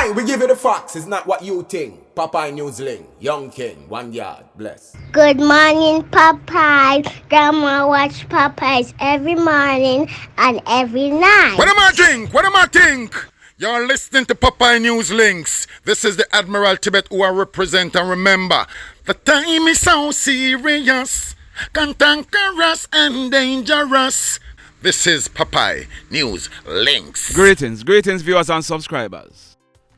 Aye, we give you the facts. It's not what you think. Popeye Newsling, Young King, 1 yard, bless. Good morning, Popeye. Grandma watch Popeyes every morning and every night. What am I drink? What am I think? You're listening to Popeye News Links. This is the Admiral Tibet who I represent, and remember, the time is so serious, cantankerous and dangerous. This is Popeye News Links. Greetings viewers and subscribers.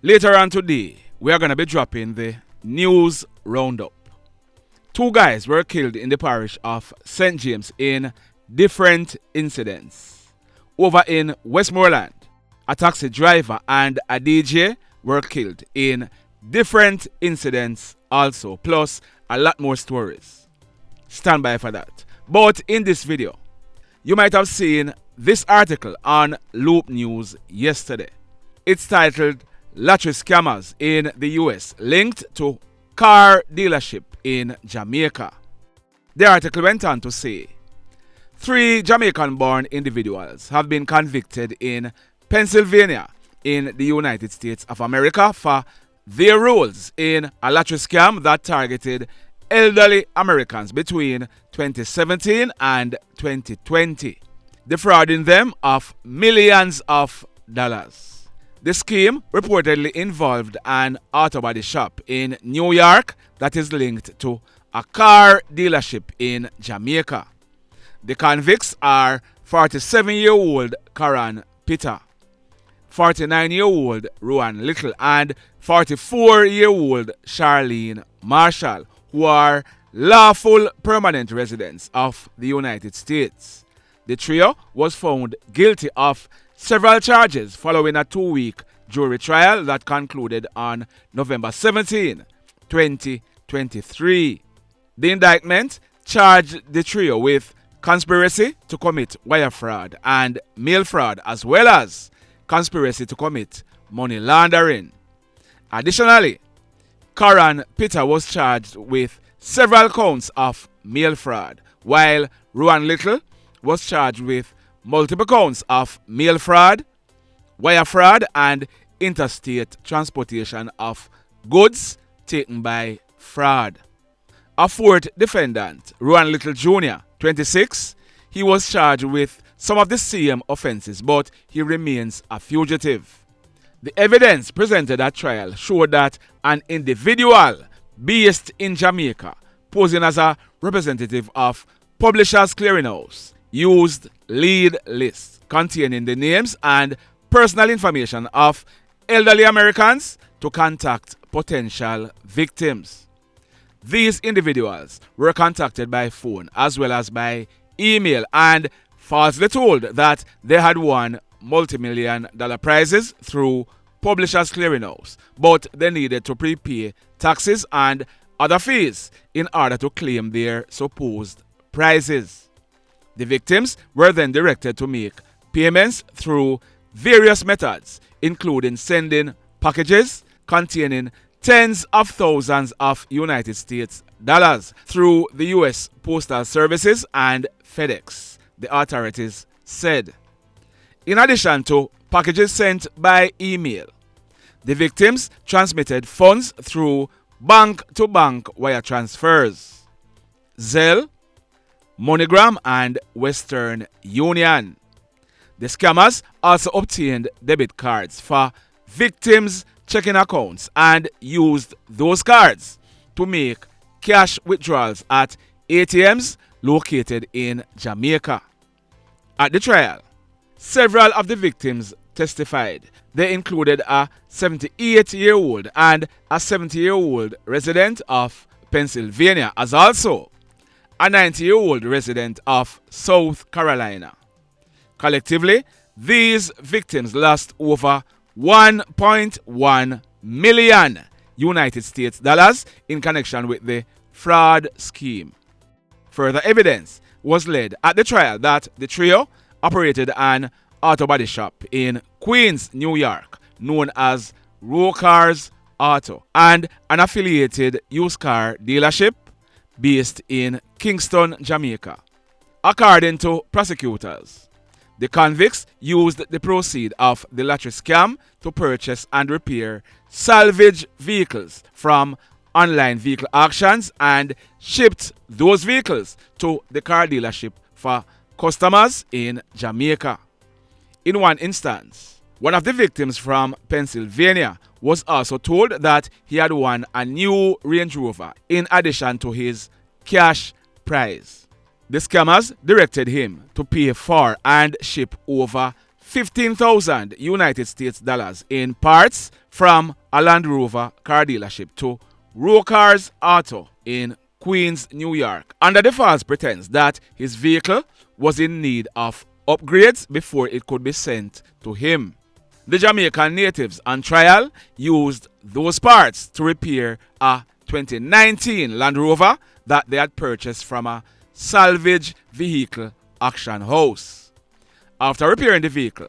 Later on today, we are going to be dropping the news roundup. 2 guys were killed in the parish of St. James in different incidents. Over in Westmoreland, a taxi driver and a DJ were killed in different incidents also, plus a lot more stories. Stand by for that. But in this video, you might have seen this article on Loop News yesterday. It's titled Lottery Scammers in the US Linked to Car Dealership in Jamaica. The article went on to say 3 Jamaican-born individuals have been convicted in Pennsylvania in the United States of America for their roles in a lottery scam that targeted elderly Americans between 2017 and 2020, defrauding them of millions of dollars. The scheme reportedly involved an auto body shop in New York that is linked to a car dealership in Jamaica. The convicts are 47-year-old Caron, 49-year-old Ruan Little, and 44-year-old Charlene Marshall, who are lawful permanent residents of the United States. The trio was found guilty of several charges following a 2-week jury trial that concluded on November 17, 2023. The indictment charged the trio with conspiracy to commit wire fraud and mail fraud, as well as conspiracy to commit money laundering. Additionally, Caron was charged with several counts of mail fraud, while Ruan Little was charged with multiple counts of mail fraud, wire fraud, and interstate transportation of goods taken by fraud. A 4th defendant, Ruan Little Jr., 26, he was charged with some of the same offenses, but he remains a fugitive. The evidence presented at trial showed that an individual based in Jamaica, posing as a representative of Publishers Clearinghouse, used lead lists containing the names and personal information of elderly Americans to contact potential victims. These individuals were contacted by phone as well as by email and falsely told that they had won multi-million-dollar prizes through Publishers Clearinghouse, but they needed to prepay taxes and other fees in order to claim their supposed prizes. The victims were then directed to make payments through various methods, including sending packages containing tens of thousands of United States dollars through the U.S. Postal Services and FedEx, the authorities said. In addition to packages sent by email, the victims transmitted funds through bank-to-bank wire transfers, Zelle, MoneyGram, and Western Union. The scammers also obtained debit cards for victims' checking accounts and used those cards to make cash withdrawals at ATMs located in Jamaica. At the trial, several of the victims testified. They included a 78-year-old and a 70-year-old resident of Pennsylvania, as also a 90-year-old resident of South Carolina. Collectively, these victims lost over 1.1 million United States dollars in connection with the fraud scheme. Further evidence was laid at the trial that the trio operated an auto body shop in Queens, New York, known as Rohan's Auto, and an affiliated used car dealership based in Kingston, Jamaica. According to prosecutors, The convicts used the proceeds of the lottery scam to purchase and repair salvage vehicles from online vehicle auctions and shipped those vehicles to the car dealership for customers in Jamaica. In one instance, one of the victims from Pennsylvania was also told that he had won a new Range Rover in addition to his cash prize. The scammers directed him to pay for and ship over 15,000 United States dollars in parts from a Land Rover car dealership to Rohan's Auto in Queens, New York, under the false pretense that his vehicle was in need of upgrades before it could be sent to him. The Jamaican natives on trial used those parts to repair a 2019 Land Rover that they had purchased from a salvage vehicle auction house. After repairing the vehicle,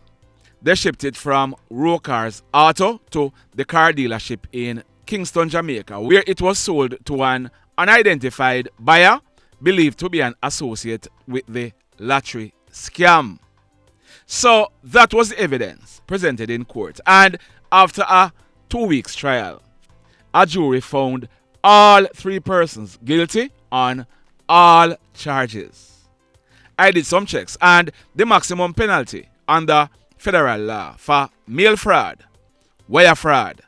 they shipped it from Rohan's Auto to the car dealership in Kingston, Jamaica, where it was sold to an unidentified buyer believed to be an associate with the lottery scam. So that was the evidence presented in court, and after a 2 weeks trial, a jury found all three persons guilty on all charges. I did some checks, and the maximum penalty under federal law for mail fraud, wire fraud,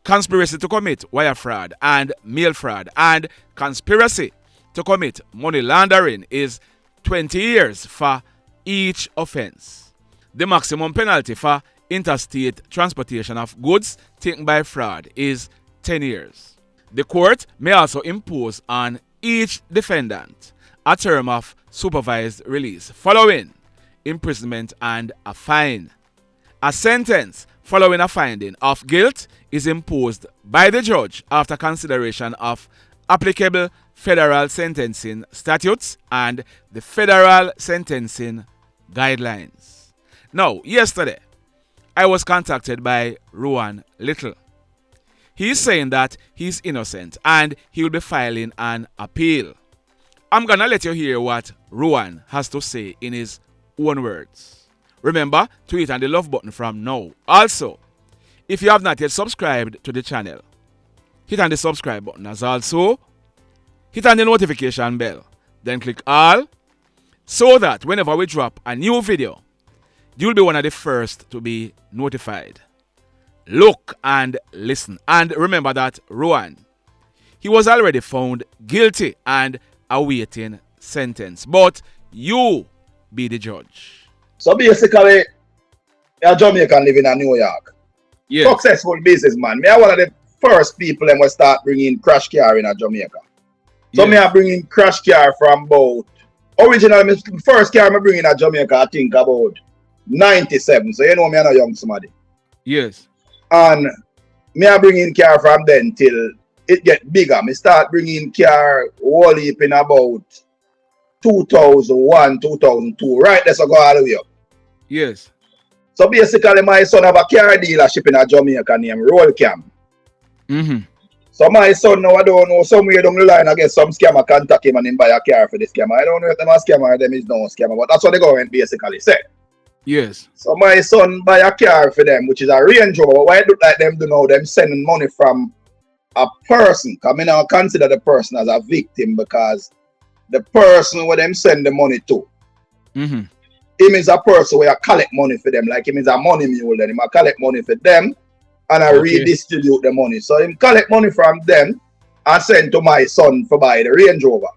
conspiracy to commit wire fraud and mail fraud, and conspiracy to commit money laundering is 20 years for each offense. The maximum penalty for interstate transportation of goods taken by fraud is 10 years. The court may also impose on each defendant a term of supervised release following imprisonment and a fine. A sentence following a finding of guilt is imposed by the judge after consideration of applicable federal sentencing statutes and the federal sentencing guidelines. Now, yesterday, I was contacted by Ruan Little. He is saying that he's innocent and he will be filing an appeal. I'm gonna let you hear what Rohan has to say in his own words. Remember to hit on the love button from now. Also, if you have not yet subscribed to the channel, hit on the subscribe button, as also hit on the notification bell, then click all, so that whenever we drop a new video, you'll be one of the first to be notified. Look and listen, and remember that Rohan, he was already found guilty and awaiting sentence, but you be the judge. So basically, a Jamaican living in New York. Yes. Successful businessman. Me are one of the first people that will start bringing crash car in Jamaica. So Yes. me are bringing crash car from about, originally, the first car I bring in Jamaica, I think about 97. So you know me, I'm a young somebody. Yes. And me are bringing car from then till it get bigger. Me start bringing car whole heap in about 2001, 2002. Right, let's go all the way up. Yes. So basically, my son have a car dealership in Jamaica named Roll Cam. Mm-hmm. So my son now, I don't know, somewhere down the line, I guess some scammer contact him and him buy a car for the scammer. I don't know if them a scammer or them is no scammer, but that's what the government basically said. Yes. So my son buy a car for them, which is a Range Rover. But why do like them do now? Them sending money from a person. Because I now consider the person as a victim, because the person where them send the money to, Mm-hmm. him is a person where I collect money for them. Like him is a money mule, then him I collect money for them and I redistribute the money. So him collect money from them and send to my son for buy the Range Rover,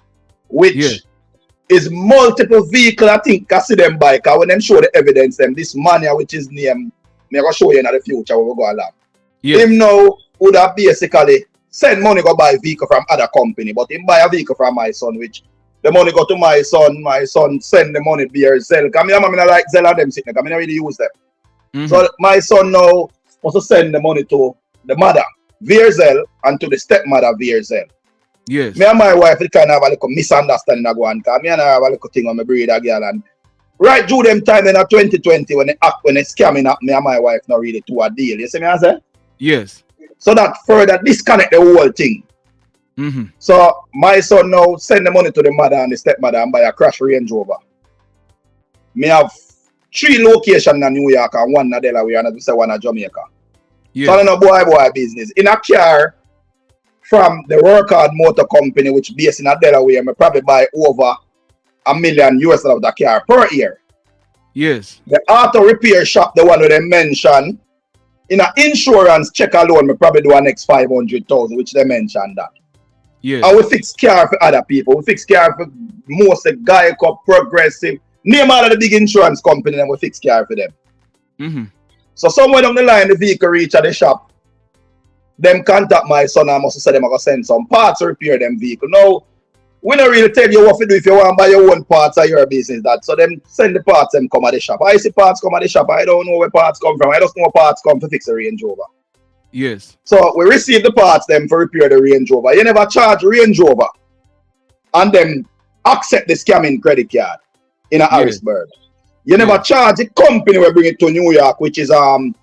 which is multiple vehicle. I think I see them buy, because when them show the evidence, them this man here, which is name, me I go show you in the future when we go along. Him now would have basically send money go buy vehicle from other company, but him buy a vehicle from my son, which the money go to my son send the money via Zelle. Because me not like Zelle and them sitting, because I really use them. Mm-hmm. So my son now supposed to send the money to the mother via Zelle and to the stepmother via Zelle. Yes. Me and my wife, it kind of have a little misunderstanding go on, because me and I have a little thing on my breed a girl, and right through them time in 2020 when they scamming up, me and my wife not really to a deal. You see me I say? Yes. So that further disconnect the whole thing. Mm-hmm. So my son now send the money to the mother and the stepmother and buy a crash Range Rover. Me have 3 locations in New York and 1 in Delaware and I say 1 in Jamaica. Yes. So I don't know boy business. In a car from the Workard Motor Company, which based in Delaware, I probably buy over $1 million US of the car per year. Yes. The auto repair shop, the one that they mentioned, in an insurance check alone, I probably do a next 500,000, which they mentioned that. Yes. And we fix car for other people. We fix car for most Geico, Progressive, name all of the big insurance company, and we fix car for them. Mm-hmm. So somewhere down the line, the vehicle reach at the shop. Them contact my son and must say them are going to send some parts to repair them vehicle. Now, we don't really tell you what to do if you want to buy your own parts of your business. That so them send the parts them come at the shop. I see parts come at the shop. I don't know where parts come from. I just know parts come to fix the Range Rover. Yes. So we receive the parts them for repair the Range Rover. You never charge Range Rover and then accept the scamming credit card in a Harrisburg. You never charge the company we bring it to New York, which is some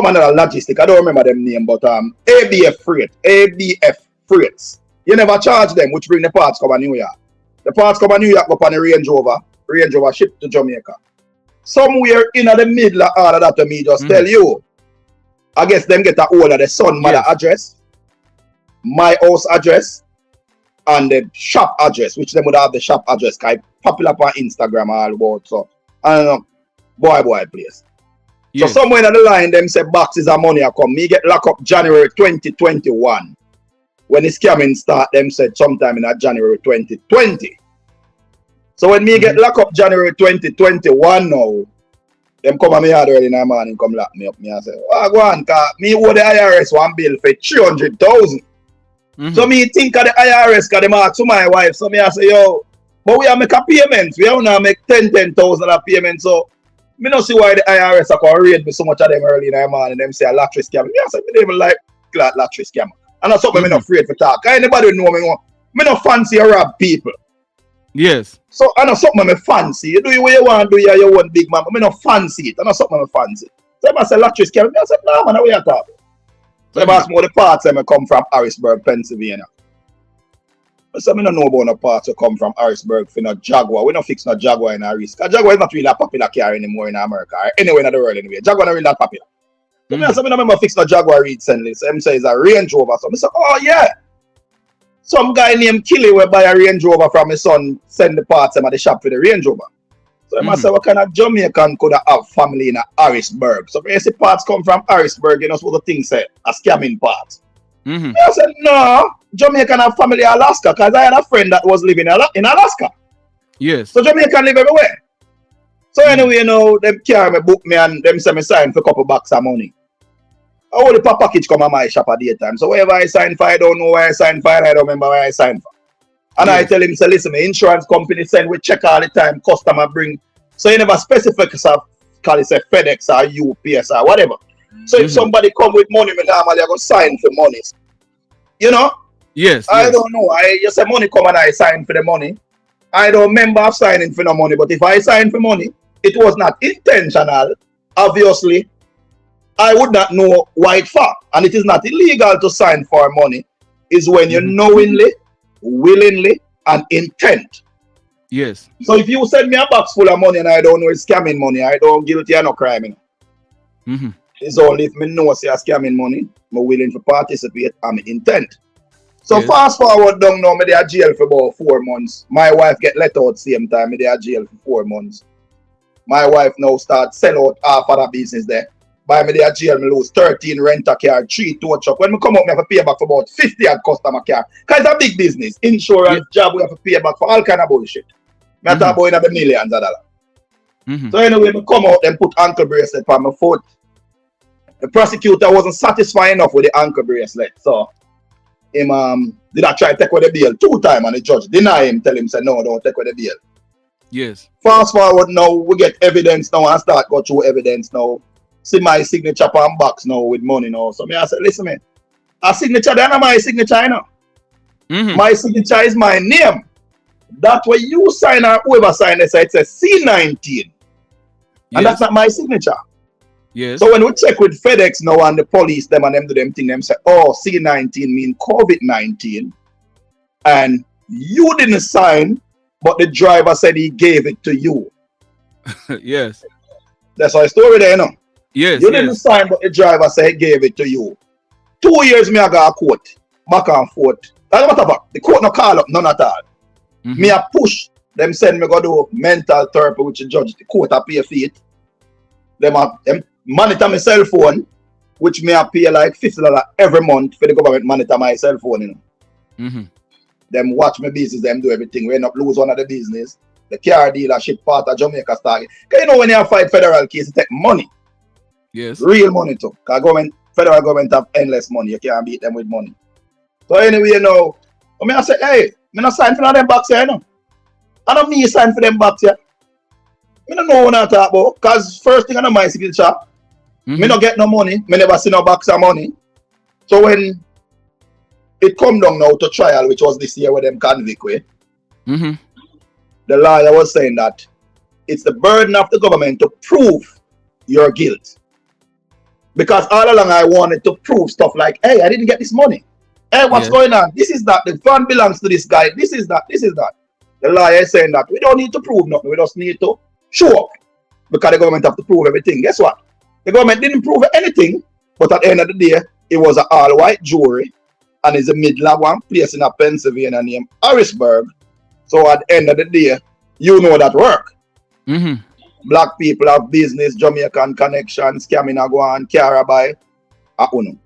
other logistic. I don't remember them name, but ABF Freights. You never charge them, which bring the parts come to New York. The parts come to New York up on the Range Rover shipped to Jamaica. Somewhere in the middle of all of that, to me just tell you, I guess them get a hold of the son mother address, my house address, and the shop address, which them would have the shop address, because popular on Instagram all about. So, I don't know, boy place. Yes. So somewhere in the line, them say boxes of money are come. Me get locked up January 2021. When the scamming start, them said sometime in January 2020. So when me get locked up January 2021 now, them come at me hard early in the morning, come lock me up. Me I say, oh, go on, because me owe the IRS one bill for 300,000. So me think of the IRS, because them ask to my wife. So me I say, yo, but we have make a payment. We have now make 10,000 a payment. So me don't see why the IRS are going to raid me so much of them early in the morning. Them say a lottery scam. Me I say, me don't even like lottery scam. And that's something I'm not afraid to talk. Anybody know me? I don't fancy or rob people. Yes. So I know something I fancy. You do what you want to do, you want big man. I don't fancy it. I know something I fancy. So I say lottery scam. I say, no man, we are talking. So I ask me the parts I come from Harrisburg, Pennsylvania. So I don't know about no parts that come from Harrisburg for no Jaguar. We don't fix no Jaguar in our risk. Jaguar is not really a popular car anymore in America or anywhere in the world anyway. Jaguar is not really that popular. So I don't remember fix no Jaguar recently. So I say it's a Range Rover. So I say, oh yeah. Some guy named Killy will buy a Range Rover from his son, send the parts at the shop for the Range Rover. So I say, what kind of Jamaican could have family in Harrisburg? So when you see parts come from Harrisburg, you know what the thing say, a scamming parts. I said, no, Jamaican have family in Alaska, because I had a friend that was living in Alaska. Yes. So Jamaican live everywhere. So anyway, you know, them carry me, book me, and them say me sign for a couple bucks of money. I only per package come on my shop at the time. So wherever I sign for, I don't know where I sign for, and I don't remember where I sign for. And I tell him, say, listen, my insurance company send, we check all the time, customer bring. So you never specify, call it say FedEx or UPS or whatever. So if somebody come with money, me normally I go sign for money. You know? Yes. I don't know. I just say money come and I sign for the money. I don't remember of signing for no money, but if I sign for money, it was not intentional. Obviously, I would not know why it for. And it is not illegal to sign for money. It's when you knowingly, willingly, and intent. Yes. So if you send me a box full of money and I don't know it's scamming money, I don't guilty or no crime. It's only if me know say a scamming money, I'm willing to participate and intent. So fast forward down now, me there jail for about 4 months. My wife get let out same time, me there jail for 4 months. My wife now start sell out half of the business there. By me there jail, me lose 13 rent a car, 3 tow truck. When me come out, me have to pay back for about 50 at customer car. Because it's a big business. Insurance, job, we have to pay back for all kind of bullshit. Me talk about in the millions of dollars. So anyway, me come out and put ankle bracelet on my foot. The prosecutor wasn't satisfied enough with the ankle bracelet. So him did I try to take away the bail 2 times and the judge deny him, tell him, say no, don't take away the bail. Yes. Fast forward now, we get evidence now and start go through evidence now. See my signature on box now with money now. So me I said, listen man, a signature, that's not my signature, you know. My signature is my name. That way you sign or whoever sign it, it says C19. And that's not my signature. Yes. So when we check with FedEx now and the police, them and them do them thing, them say, oh, C19 mean COVID-19. And you didn't sign, but the driver said he gave it to you. Yes. That's our story there, you know. Yes, You didn't sign, but the driver said he gave it to you. 2 years me I got a court, back and forth. That's what about. The court no call up none at all. Me a push. Them send me go do mental therapy with the judge. The court a pay for it. Them monitor my cell phone, which me a pay like $50 every month for the government monitor my cell phone, you know. Them watch my business, them do everything. We end up lose one of the business. The car dealership part of Jamaica started. Cause you know when you fight federal case, it take money. Yes. Real money too. Cause federal government have endless money. You can't beat them with money. So anyway, you know, I say, hey, me not sign for none of them box here, you know. I don't me sign for them box here. Me don't know what I talk about. Cause first thing I know my signature, me not get no money. Me never see no box of money. So when it come down now to trial, which was this year with them convict way, the lawyer was saying that it's the burden of the government to prove your guilt. Because all along I wanted to prove stuff like, hey, I didn't get this money. Hey, what's going on? This is that. The fund belongs to this guy. This is that. This is that. The lawyer is saying that we don't need to prove nothing. We just need to show up. Because the government have to prove everything. Guess what? The government didn't prove anything. But at the end of the day, it was an all-white jury. And it's a middle of one place in Pennsylvania named Harrisburg. So at the end of the day, you know that work. Black people have business, Jamaican connections, scamming a go on, Carabai, Uno.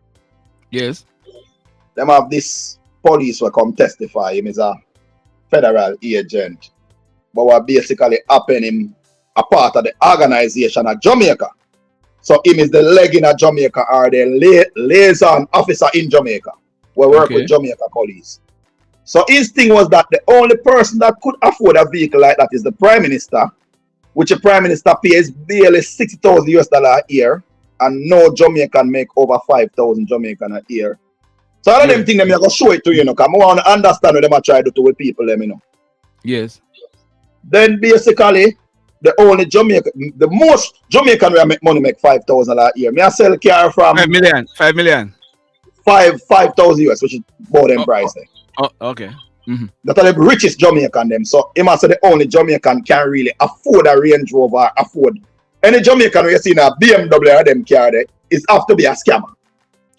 Yes. Them have this police will come testify. Him is a federal agent. But what basically happen him a part of the organization of Jamaica. So him is the leg in a Jamaica or the liaison officer in Jamaica. We work with Jamaica police. So his thing was that the only person that could afford a vehicle like that is the Prime Minister, which the Prime Minister pays barely $60,000 a year, and no Jamaican make over 5,000 Jamaican a year. So all of them things them going to show it to you, because I want to understand what them try to do with people, them, you know. Yes. Then basically, the only Jamaican, the most Jamaican will make money make 5,000 a year. Me I sell car from 5 million. 5 million. 5,000 US, which is about them price there. Oh, okay. That are the richest Jamaican them. So he must say the only Jamaican can really afford a Range Rover, afford. Any Jamaican we see in a BMW or them car there is have to be a scammer.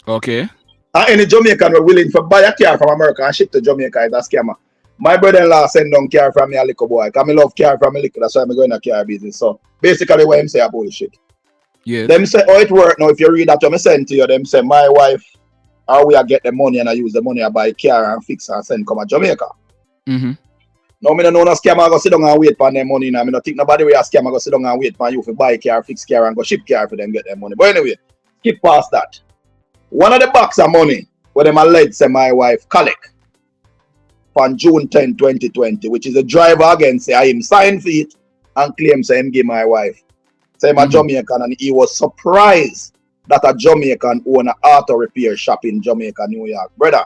Okay. And any Jamaican we're willing to buy a car from America and ship to Jamaica is a scammer. My brother-in-law send down car from me a little boy. Because I love car from me little. That's why I'm going to car business. So basically what him say a bullshit. Yes. Them say, oh, it work now. If you read that, I send to you, them say, my wife, how we get the money and I use the money I buy car and fix and send come to Jamaica. Now, I don't know no scammer go sit down and wait for them money. Now, I don't think nobody will scammer go sit down and wait for you to buy car, fix car and go ship car for them get their money. But anyway, skip past that. One of the box of money where them alleged say my wife collect on June 10, 2020, which is a driver again say I him sign for it and claim say him give my wife. Say I'm a Jamaican and he was surprised that a Jamaican own an auto repair shop in Jamaica, New York. Brother,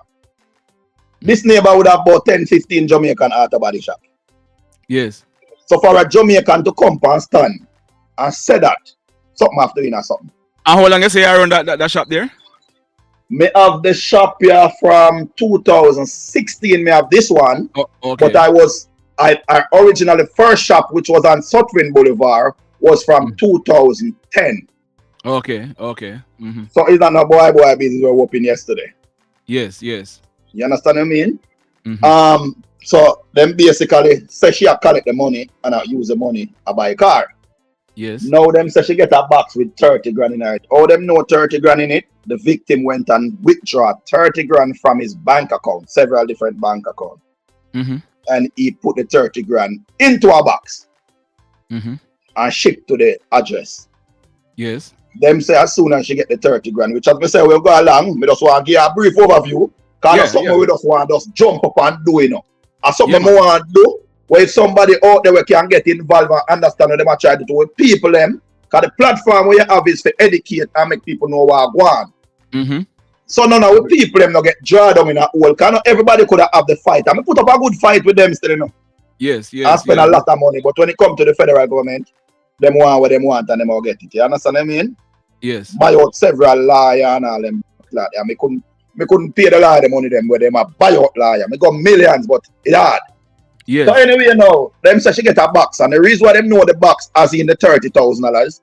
this neighbor would have about 10, 15 Jamaican auto body shop. Yes. So for a Jamaican to come and stand and say that, something after doing or something. And how long you say you run that shop there? Me have the shop here from 2016. Me have this one. Oh, okay. But I originally first shop, which was on Sutphin Boulevard, was from 2010. Okay. So it's not a boy business we were open yesterday. Yes. You understand what I mean? So them basically say she collect the money and I use the money I buy a car. Yes. Now them say she get a box with 30 grand in it. All them know 30 grand in it. The victim went and withdraw 30 grand from his bank account, several different bank accounts. And he put the 30 grand into a box and shipped to the address. Yes. Them say as soon as she get the 30 grand, which as we say we'll go along, we just want to give a brief overview. Because that's something we just want to just jump up and do, you know. And something we want to do, where if somebody out there we can get involved and understand what they are trying to do with people them. Because the platform we have is to educate and make people know what going on. So now with people them not get drawn down in a hole. Because not everybody could have the fight. I put up a good fight with them still, you know. Yes. I spend a lot of money. But when it comes to the federal government, them want what they want and them all get it. You understand what I mean? Yes. Buy out several lawyers and all them. And me couldn't pay the lawyer the money them where them a buy out lawyer. Me got millions, but it hard. Yes. So anyway, you know, them say she get a box. And the reason why them know the box as in the $30,000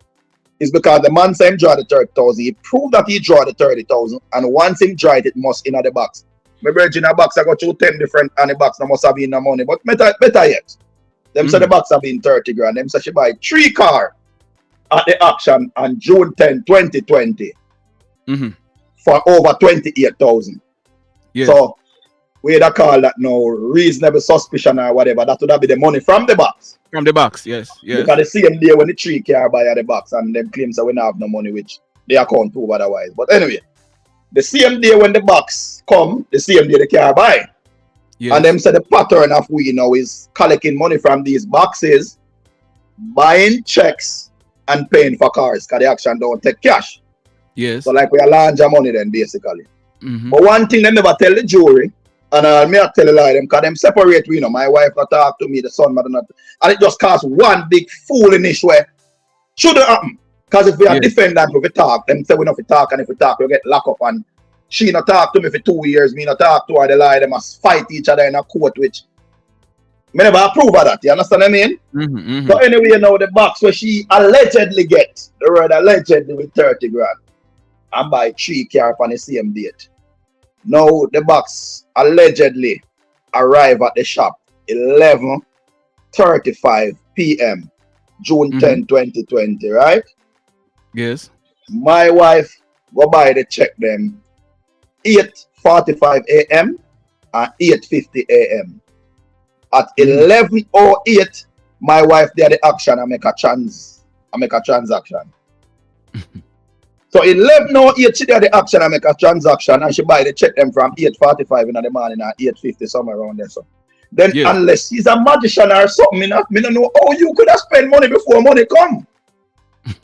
is because the man said him draw the 30,000. He proved that he draw the 30,000, and once him draw it, it must in the box. My brother in a box, I got 10 different, and the box no must have been the money. But better yet, them say the box have been 30 grand. Them say she buy 3 cars at the auction on June 10, 2020 for over 28,000. Yes. So we had a call that no reasonable suspicion or whatever. That would have been the money from the box. From the box, yes. Because the same day when the 3 car buy at the box and them claims that we don't have no money, which they account prove otherwise. But anyway, the same day when the box come, the same day the car buy. Yes. And them say the pattern of we now is collecting money from these boxes, buying checks and paying for cars because the auction don't take cash. Yes. So like we are launder money then basically. Mm-hmm. But one thing they never tell the jury, and me I tell a lie them because them separate we, you know. My wife not talk to me, the son mother not, and it just cause one big foolish way. Shouldn't happen. Because if we are defendant, if we talk, them say we not talk, and if we talk, we get locked up. And she not talk to me for 2 years, me not talk to her, the lie, they must fight each other in a court, which me never approve of that. You understand what I mean? So anyway, you know, the box where she allegedly gets, the word allegedly with 30 grand, and buy 3 cars on the same date. Now the box allegedly arrive at the shop 11:35 p.m. June 10, 2020, right? Yes. My wife go buy the check them 8:45 a.m. and 8:50 a.m. At 11:08, my wife did the action and make a transaction. So 11:08 she did the action and make a transaction, and she buy the check them from 8:45 in the morning and 8:50 somewhere around there. So then unless she's a magician or something, me don't know how you could have spent money before money come.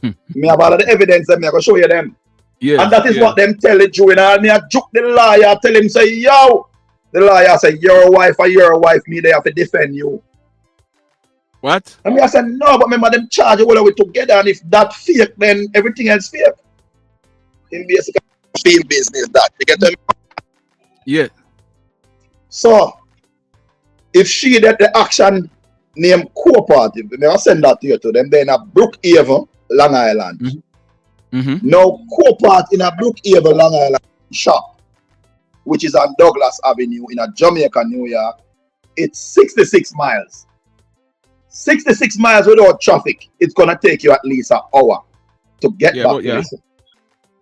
Me have all of the evidence and me I go show you them. Yes, and that is what them tell the jury. And me I joke the lawyer, tell him say, yo, the lawyer say, your wife, me they have to defend you. What? And me I said, no, but remember them charge all of it together, and if that fake, then everything else fake. In basically field business that you get them. Yeah. So if she did the action named cooperative, may I send that to you to them. They're in a Brookhaven, Long Island. Now co-part in a Brookhaven, Long Island shop, which is on Douglas Avenue in a Jamaica, New York. It's 66 miles. 66 miles without traffic. It's gonna take you at least an hour to get back there.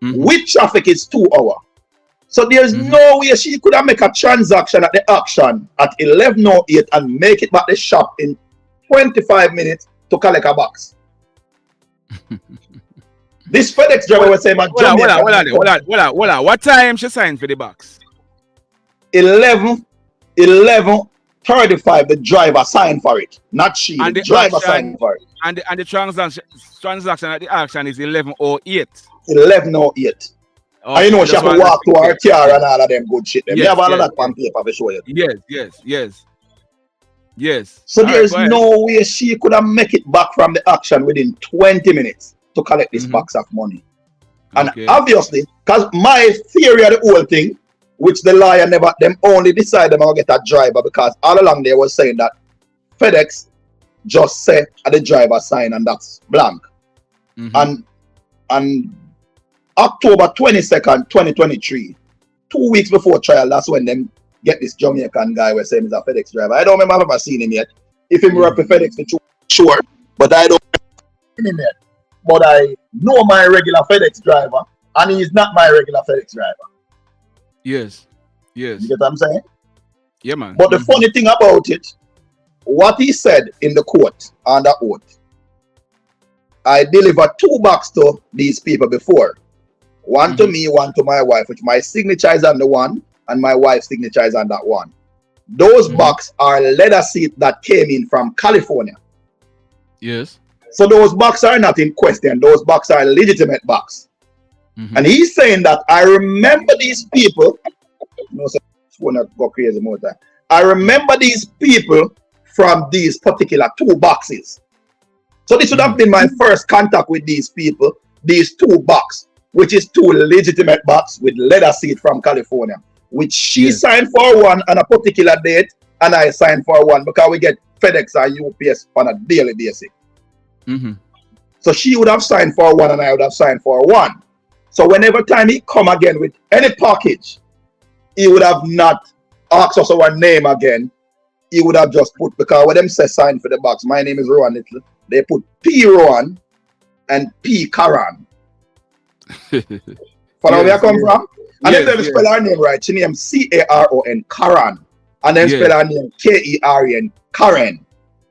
With traffic is 2 hours. So there's no way she could have make a transaction at the auction at 11:08 and make it back the shop in 25 minutes to collect a box. This FedEx driver was saying, hold on. What time she signed for the box? 11:35. The driver signed for it, not she. And the driver signed for it. And the transaction at the auction is 11:08. 11:08. Okay, I know she have to walk to her car and all of them good shit. Them. Yes, you have all of that on paper to show you. Yes. So there's no way she could have make it back from the auction within 20 minutes to collect this box of money. And obviously, because my theory of the whole thing, which the lawyer never, them only decided they're going to get a driver, because all along they were saying that FedEx just said at the driver sign and that's blank. And October 22nd, 2023, 2 weeks before trial, that's when them get this Jamaican guy who saying he's a FedEx driver. I don't remember I've ever seen him yet. If he work for FedEx, sure, but I don't know him yet. But I know my regular FedEx driver, and he's not my regular FedEx driver. Yes. You get what I'm saying? Yeah, man. But the funny thing about it, what he said in the court under oath, I delivered 2 boxes to these people before. One to me, one to my wife, which my signature is on the one, and my wife's signature is on that one. Those boxes are leather seat that came in from California. Yes. So those boxes are not in question. Those boxes are legitimate boxes. And he's saying that I remember these people. No, so I want to go crazy more time. I remember these people from these particular 2 boxes. So this would have been my first contact with these people. These 2 boxes, which is 2 legitimate boxes with leather seat from California, which she signed for one on a particular date, and I signed for one because we get FedEx and UPS on a daily basis. So So she would have signed for one and I would have signed for one. So whenever time he come again with any package, he would have not asked us our name again. He would have just put, because when them say sign for the box, my name is Ruan Little, they put P Rohan and P Caron. Follow where I come from? And then they spell her name right. She named Caron, Caron. And then spell her name Keren, Karen.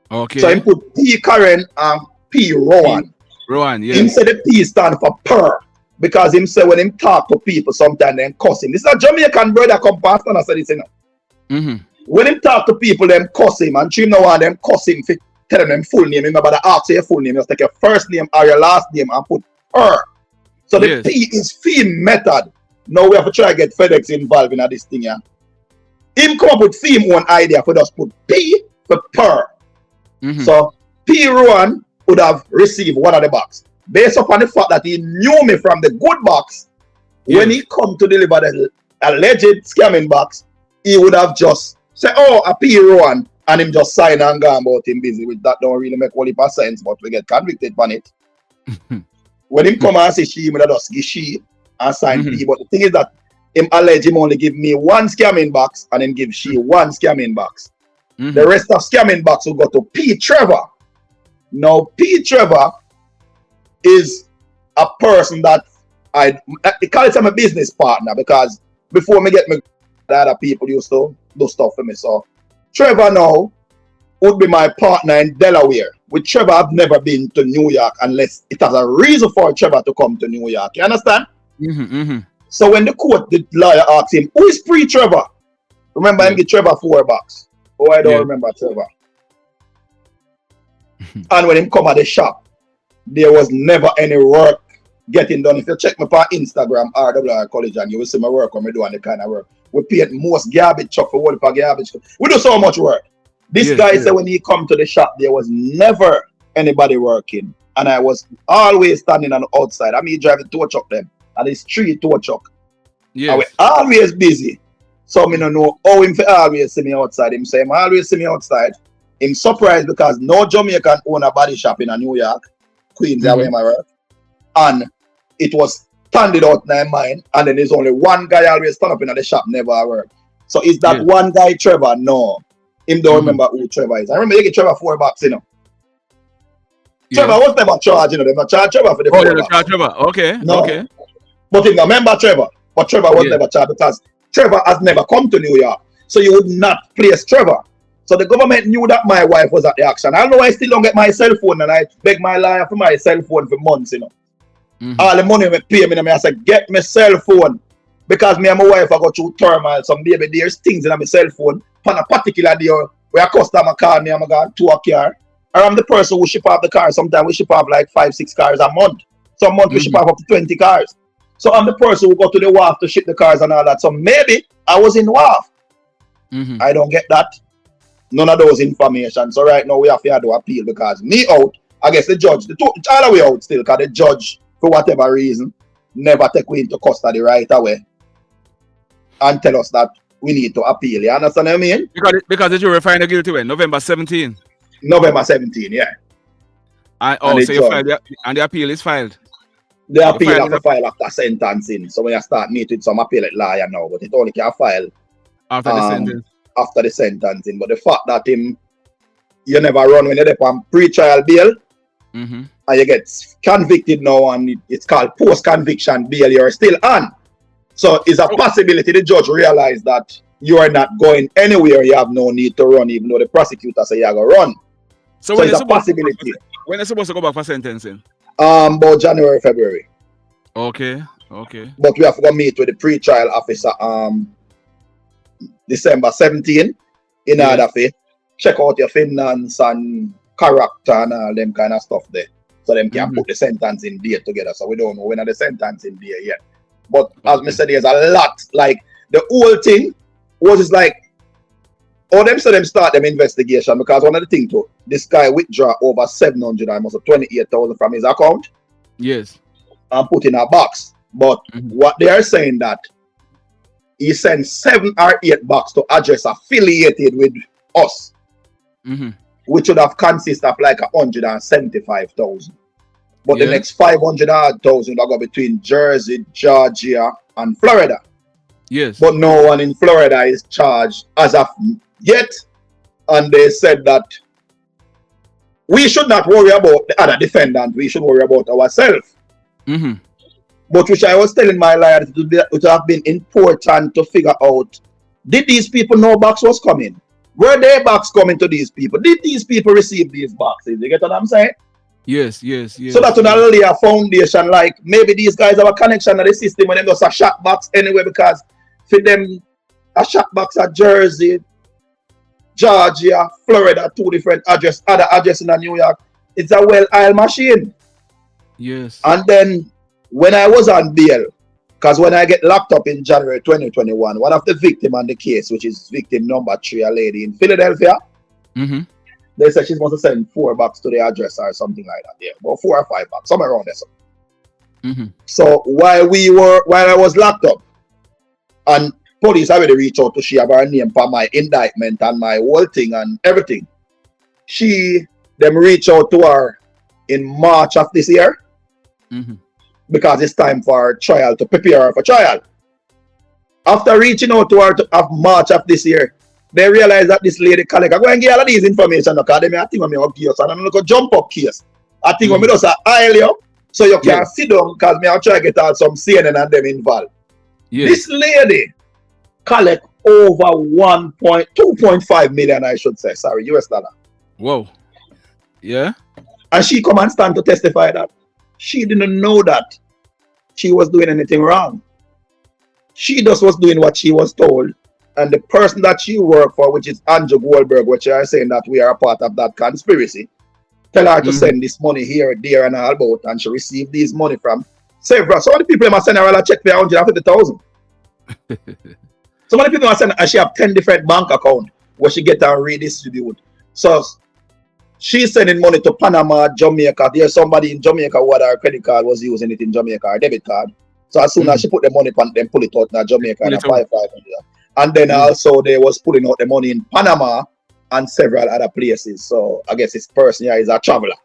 Okay. So he put P Karen and P Rohan. Rohan, yeah. Him say the P stand for per. Because him say when him talk to people, sometimes they cuss him. This is a Jamaican brother come past and I said this, you know. Mm-hmm. When him talk to people, them cuss him. And him no want them cuss him for telling them full name. Remember the ask your full name. Just take your first name or your last name and put per. So the P is theme method. Now we have to try to get FedEx involved in this thing, yeah. Him come up with theme one idea for us put P for per. Mm-hmm. So P Rohan would have received one of the box. Based upon the fact that he knew me from the good box, when he come to deliver the alleged scamming box, he would have just said, oh, a P Rohan, and him just sign and go about him busy with that. Don't really make a heap of sense, but we get convicted on it. When him come and say she, he would have just give she and sign P. But the thing is that him allege him only give me one scamming box and him give she one scamming box. The rest of scamming box will go to P Trevor. Now P Trevor is a person that I call it my business partner, because before me get me, the other people used to do stuff for me. So Trevor now would be my partner in Delaware. With Trevor, I've never been to New York unless it has a reason for Trevor to come to New York. You understand? So when the lawyer asked him, who is Trevor? Remember him give Trevor $4. Oh, I don't remember Trevor. And when him come at the shop, there was never any work getting done. If you check me on Instagram, RWR College, and you will see my work when we doing the kind of work. We paid most garbage truck for all the garbage. We do so much work. This guy said when he come to the shop, there was never anybody working. And I was always standing on the outside. I mean, driving tow truck them. And it's 3 tow truck. And we always busy. So I don't know how him always see me outside. Him say him always see me outside. Him surprised because no Jamaican own a body shop in New York. Queens, that way my work. And it was standing out in my mind. And then there's only one guy always stand up in the shop, never work. So is that one guy Trevor? No. Him don't remember who Trevor is. I remember you get Trevor $4, you know. Trevor was never charged, you know. They not charge Trevor for the $4. Charge Trevor. Okay. No. Okay. But him remember Trevor. But Trevor was never charged because Trevor has never come to New York. So you would not place Trevor. So the government knew that my wife was at the action. I know I still don't get my cell phone, and I beg my lawyer for my cell phone for months, you know. All the money we pay me, I said, get me cell phone. Because me and my wife I go through turmoil. Some baby, there's things in my cell phone. On a particular day where a customer call me, I'm going to a car. Or I'm the person who ship off the car. Sometimes we ship off like 5-6 cars a month. Some month we ship off up to 20 cars. So I'm the person who go to the wharf to ship the cars and all that. So maybe I was in wharf. I don't get that. None of those information. So right now we have to do appeal because me out, I guess the judge, all the way out still, because the judge, for whatever reason, never take we into custody right away and tell us that we need to appeal. You understand what I mean? Because the jury find the guilty when? November 17? November 17, yeah. So you filed and the appeal is filed? The appeal have to file after sentencing. So when you start meeting some appellate lawyer now, but it only can file after the sentence. After the sentencing. But the fact that you never run when you're on pre-trial bail and you get convicted now and it's called post-conviction bail, you're still on. So it's a possibility the judge realized that you are not going anywhere, you have no need to run, even though the prosecutor say you are going to run. So it's a possibility. When are you supposed to go back for sentencing? About January, February. Okay. But we have to go meet with the pre-trial officer December 17 in order to check out your finance and character and all them kind of stuff there. So them can put the sentencing date together. So we don't know when the sentencing day yet. But as I said, there's a lot. Like the whole thing was just like, them start them investigation because one of the things too, this guy withdraw over 700, almost 28,000 from his account. Yes. And put in a box. But what they are saying that he sent 7 or 8 box to address affiliated with us, which would have consist of like 175,000. But the next 500,000 will go between Jersey, Georgia, and Florida. Yes. But no one in Florida is charged as of yet. And they said that we should not worry about the other defendant. We should worry about ourselves. Mm-hmm. But which I was telling my lawyer, it would have been important to figure out, did these people know box was coming? Were their box coming to these people? Did these people receive these boxes? You get what I'm saying? Yes. So that when I lay a foundation, like maybe these guys have a connection to the system when they just a shot box anyway, because for them, a shot box at Jersey, Georgia, Florida, two different address, other address in New York. It's a well-oiled machine. Yes. And then when I was on bail, because when I get locked up in January 2021, one of the victims on the case, which is victim number 3, a lady in Philadelphia, Mm-hmm. they said she's supposed to send 4 bucks to the address or something like that. Yeah, about 4 or 5 bucks, somewhere around there. So. Mm-hmm. So while I was locked up, and police already reached out to she about her name for my indictment and my whole thing and everything. Them reached out to her in March of this year. Mm-hmm. Because it's time for trial, to prepare her for trial. After reaching out to her of March of this year, they realized that this lady collect. I go and get all of these information because they may think I'm up case and I'm not going to jump up case. I think I'm just aisle you so you can sit down because me I try to get out some CNN and them involved. Yes. This lady collect over 2.5 million, I should say, sorry, US dollar. Whoa. Yeah. And she come and stand to testify that she didn't know that she was doing anything wrong. She just was doing what she was told. And the person that she worked for, which is Andrew Goldberg, which are saying that we are a part of that conspiracy, tell her to send this money here, there, and all about. And she received this money from several. So many people must send her a check for 150,000. So many people must send her, and she have 10 different bank accounts where she get and redistribute. So she's sending money to Panama, Jamaica. There's somebody in Jamaica who had her credit card was using it in Jamaica, her debit card. So as soon as she put the money on them, pull it out in Jamaica and 500. And then also they was putting out the money in Panama and several other places. So I guess this person here is a traveler.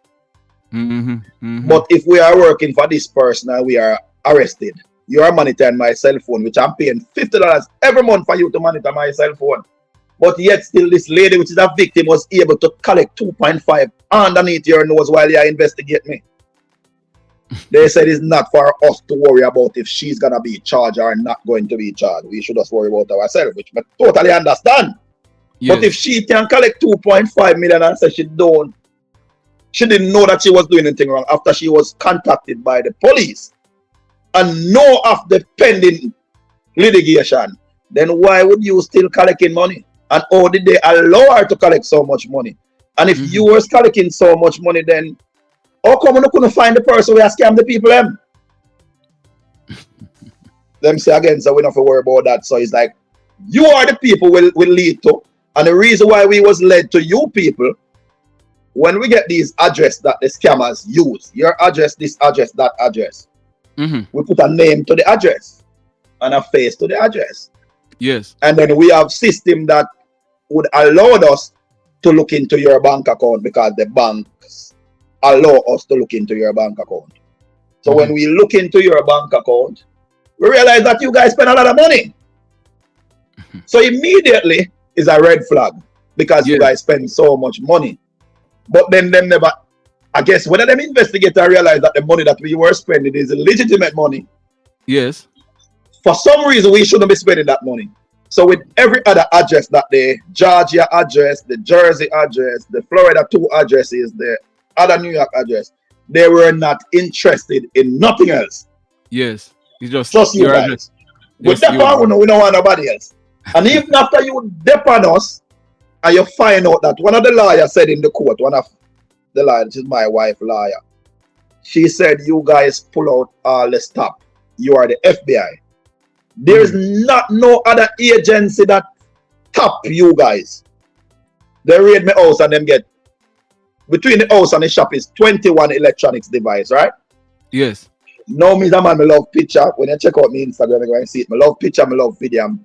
Mm-hmm. Mm-hmm. But if we are working for this person and we are arrested, you are monitoring my cell phone, which I'm paying $50 every month for you to monitor my cell phone. But yet still this lady, which is a victim, was able to collect 2.5 underneath your nose while you investigate me. They said it's not for us to worry about if she's going to be charged or not going to be charged. We should just worry about ourselves, which I totally understand. Yes. But if she can collect 2.5 million and say she didn't know that she was doing anything wrong after she was contacted by the police and know of the pending litigation, then why would you still collecting money? And how did they allow her to collect so much money? And if you were collecting so much money, then how come you couldn't find the person who has scammed the people? Them say again, so we don't have to worry about that. So it's like, you are the people will lead to. And the reason why we was led to you people, when we get these address that the scammers use, your address, this address, that address, we put a name to the address and a face to the address. Yes. And then we have system that would allow us to look into your bank account because the banks allow us to look into your bank account. So when we look into your bank account, we realize that you guys spend a lot of money. So immediately is a red flag because you guys spend so much money. But then them never, I guess, whether them investigator realize that the money that we were spending is legitimate money. Yes. For some reason, we shouldn't be spending that money. So with every other address that the Georgia address, the Jersey address, the Florida 2 addresses, the other New York address, they were not interested in nothing else. Yes. It's just you guys. Address. With that part, we don't want nobody else. And even after you dep on us, and you find out that one of the lawyers said in the court, one of the lawyers, this is my wife lawyer, she said, you guys pull out all the stuff. You are the FBI. There's not no other agency that top you guys. They raid my house and them get, between the house and the shop is 21 electronics device, right? Yes. No, me the man, me love picture. When you check out my Instagram, you can see it. Me love picture, me love video.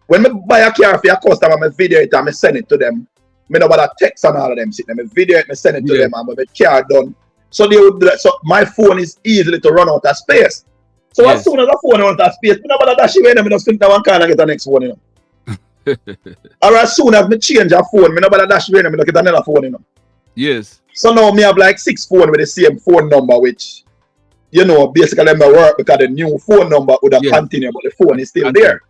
When me buy a car for a customer, me video it and me send it to them. Me know about text and all of them. Me video it, me send it to them, and when the car done, So they would so my phone is easily to run out of space. So as soon as the phone runs out of space, nobody dash away them, I just think that one can and get the next phone, you know. Or as soon as me change a phone, me nobody dash away them, I get another phone, you know. Yes. So now me have like 6 phones with the same phone number, which you know basically may work because the new phone number would have continued, but the phone is still there.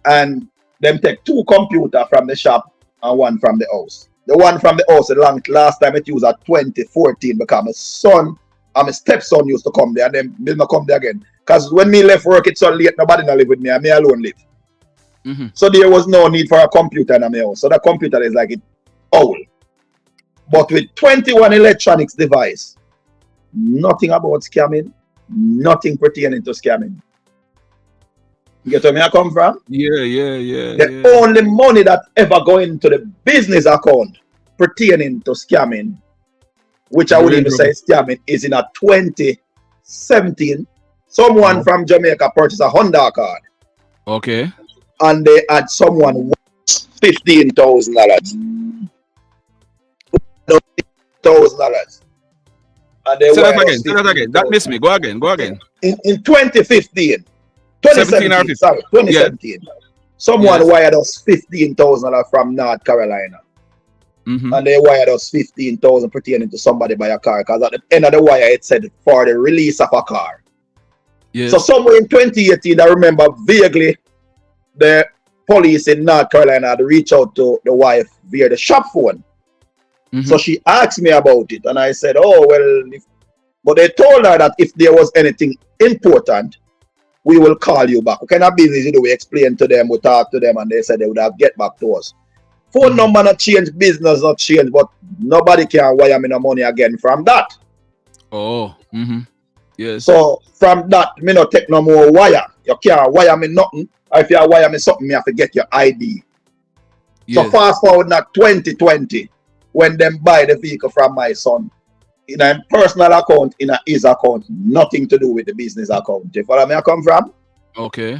And them take 2 computers from the shop and 1 from the house. The one from the house, last time it used at 2014 because my son and my stepson used to come there and then me not come there again. Because when me left work, it's so late, nobody not live with me and me alone live. So there was no need for a computer in my house. So the computer is like it old. But with 21 electronics device, nothing about scamming, nothing pertaining to scamming. You get where I come from? The only money that ever go into the business account pertaining to scamming, which I would even say scamming, is in a 2017. Someone from Jamaica purchased a Honda card. Okay. And they had someone $15,000. $1,000. And they say that again. That missed me. Go again. In 2015. 2017. Someone wired us $15,000 from North Carolina. And they wired us $15,000 pertaining to somebody by a car. Because at the end of the wire, it said for the release of a car. So somewhere in 2018, I remember vaguely the police in North Carolina had reached out to the wife via the shop phone. So she asked me about it. And I said, oh, well, but they told her that if there was anything important, we will call you back. What kind of business do we explain to them? We talk to them and they said they would have get back to us. Phone number not change, business not change, but nobody can wire me no money again from that. Yes. So from that, me not take no more wire. You can't wire me nothing. Or if you wire me something, me have to get your ID. So fast forward now 2020, when them buy the vehicle from my son. In a personal account, in a his account, nothing to do with the business account. You follow me I come from? Okay.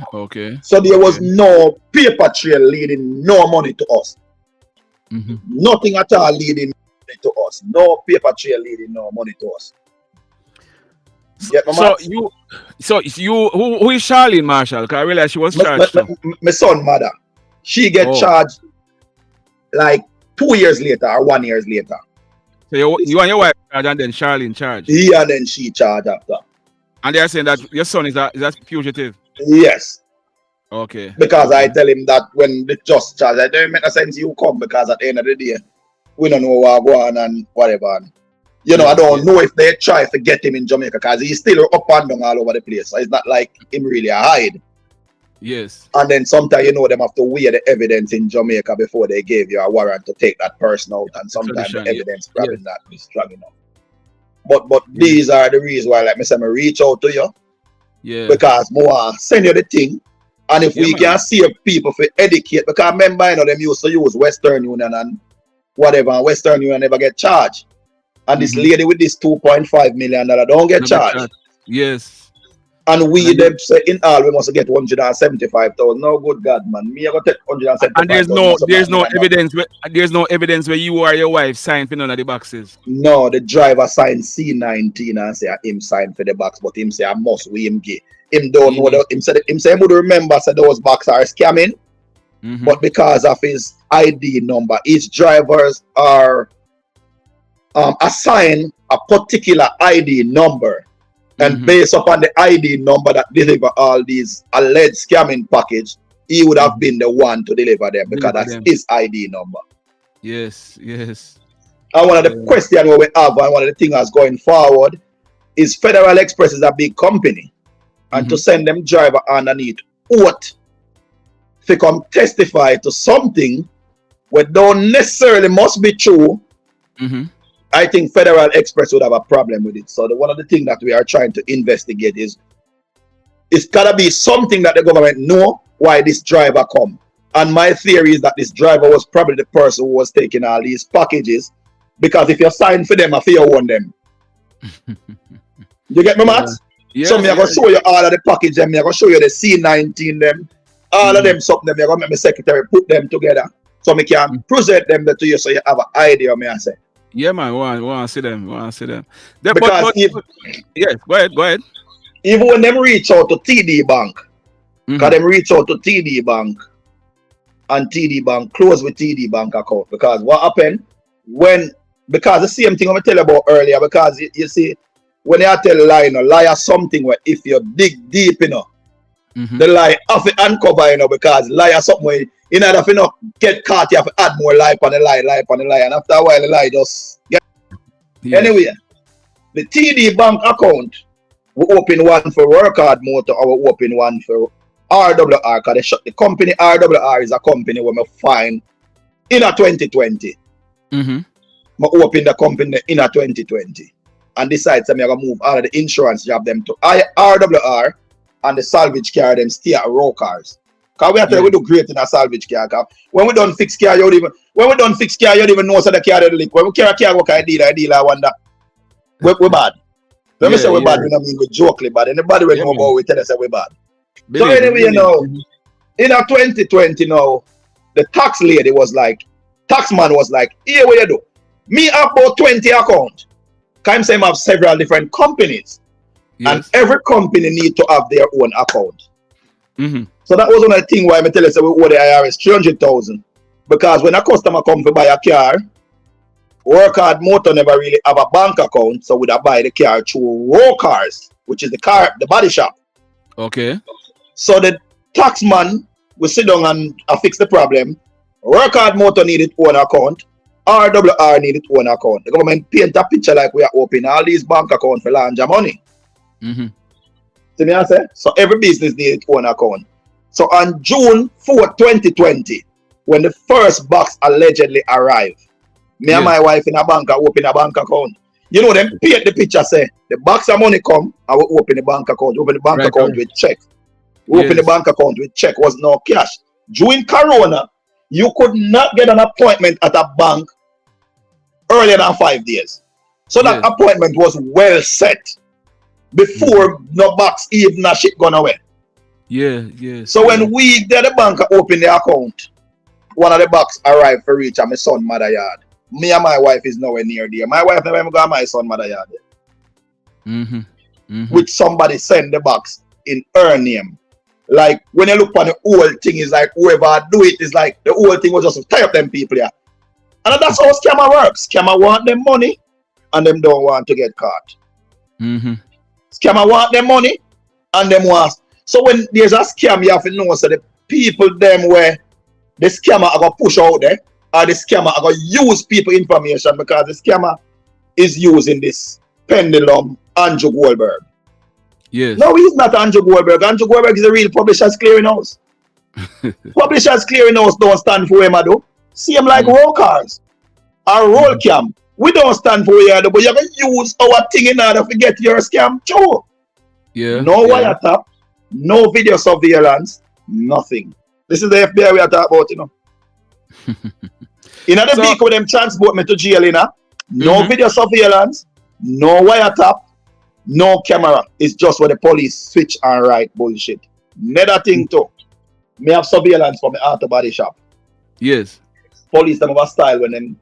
So there was no paper trail leading no money to us. Nothing at all leading money to us. No paper trail leading no money to us. So you who is Charlene Marshall? Because I realized she was charged. My son mother. She get charged like 2 years later or 1 year later. So you and your wife charged and then Charlene charged? Yeah, and then she charged after. And they are saying that your son is that fugitive? Yes. Okay. Because I tell him that when the just charge, it don't make no sense you come because at the end of the day, we don't know what go on and whatever. You know, I don't know if they try to get him in Jamaica because he's still up and down all over the place. So it's not like him really a hide. Yes. And then sometimes, you know, them have to weigh the evidence in Jamaica before they give you a warrant to take that person out. And sometimes the evidence probably not be strong enough. But these are the reasons why, like I said, I reach out to you. Yeah. Because more send you the thing. And if we can see people for educate, because remember, you know, them used to use Western Union and whatever, and Western Union never get charged. And this lady with this $2.5 million don't get charged. Yes. And we them say in all we must get 175,000. No good God, man. Me I go take 175,000. And there's no evidence. There's no evidence where you or your wife signed for none of the boxes. No, the driver signed C19 and say him signed for the box, but him say I must we him give. Him don't know him say he would remember say those boxes are scamming. But because of his ID number, each drivers are assigned a particular ID number. And based upon the ID number that deliver all these alleged scamming package, he would have been the one to deliver them because that's his ID number. Yes. And one of the questions we have and one of the things going forward is Federal Express is a big company. And to send them driver underneath oath to come testify to something what don't necessarily must be true, I think Federal Express would have a problem with it. So one of the things that we are trying to investigate is it's gotta be something that the government know why this driver come. And my theory is that this driver was probably the person who was taking all these packages, because if you sign for them, I feel you own them. You get me, Matt? Yeah, so me I gonna show you all of the package them, me I gonna show you the C19 them, all of them something them, me I gonna make my secretary put them together so me can present them to you so you have an idea, me I say. Yeah, man. We want to see them. We want to see them. They, Because yes, go ahead. Go ahead. even when them reach out to TD Bank, because Mhm. them reach out to TD Bank and TD Bank close with TD Bank account. Because what happened because the same thing I tell you about earlier, because you see, when you tell a lie, you know, lie is something where if you dig deep, you know, Mhm. the lie have to uncover, you know, because lie is something where in order to not get caught, you have to add more lie on the lie, and after a while the lie just get Yeah. anyway. The TD Bank account, we open one for Work Hard Motor, or we open one for RWR, because they shut the company. RWR is a company where we find in a 2020. Mhm. I open the company in a 2020 and decide that I'm going to move all of the insurance job them to RWR, and the salvage car them stay at raw cars. Because we have to we do great in a salvage car. When we don't fix car, you don't even know so the car leak. When we carry a car, what kind of dealer, I wonder. We're bad. When we say we're bad, we don't mean we're jokingly bad. Anybody we know about, we tell us that we're bad. So anyway, you know, in a 2020 now, the tax lady was like, taxman was like, here what you do? Me have about 20 accounts. Can say I have several different companies. Yes. And every company need to have their own account. Mm-hmm. So that was one of the things why I tell you, we owe the IRS 300,000. Because when a customer come to buy a car, Work Hard Motor never really have a bank account, so we'd buy the car through Raw Cars, which is the body shop. Okay. So the taxman will sit down and fix the problem. Work Hard Motor need its own account. RWR need its own account. The government paint a picture like we are opening all these bank accounts for launder money. Mm-hmm. See me I say? So every business needs its own account. So on June 4, 2020, when the first box allegedly arrived, me and my wife in a bank open a bank account. You know them paint the picture say the box of money come and we open the bank account. Open the bank account with check. We open the bank account with check, was no cash. During Corona, you could not get an appointment at a bank earlier than 5 days. So that appointment was well set before no box even a shit gone away. So when we did the bank open the account, one of the box arrived for reach at my son mother yard. Me and my wife is nowhere near there. My wife never even got my son mother yard there. Which somebody send the box in her name. Like when you look on the whole thing, is like whoever do it is like the whole thing was just to tie up them people here. And that's how scammer works. Scammer want them money and them don't want to get caught. Scammer want them money and them want. So when there's a scam, you have to know so the people them where the scammer are gonna push out there, or the scammer are gonna use people information, because the scammer is using this pendulum Andrew Goldberg. Yes. No, he's not Andrew Goldberg. Andrew Goldberg is a real Publishers Clearinghouse. Publishers Clearinghouse don't stand for him, I do. See him like roll cars or roll cam. We don't stand for you, but you can use our thing in order to get your scam too. No wiretap, no video surveillance, nothing. This is the FBI we are talking about, you know. In other vehicle, them transport me to jail, you know. No video surveillance, no wiretap, no camera. It's just where the police switch and write bullshit. Another thing too. Me have surveillance for my auto body shop. Yes. Police them have a style when them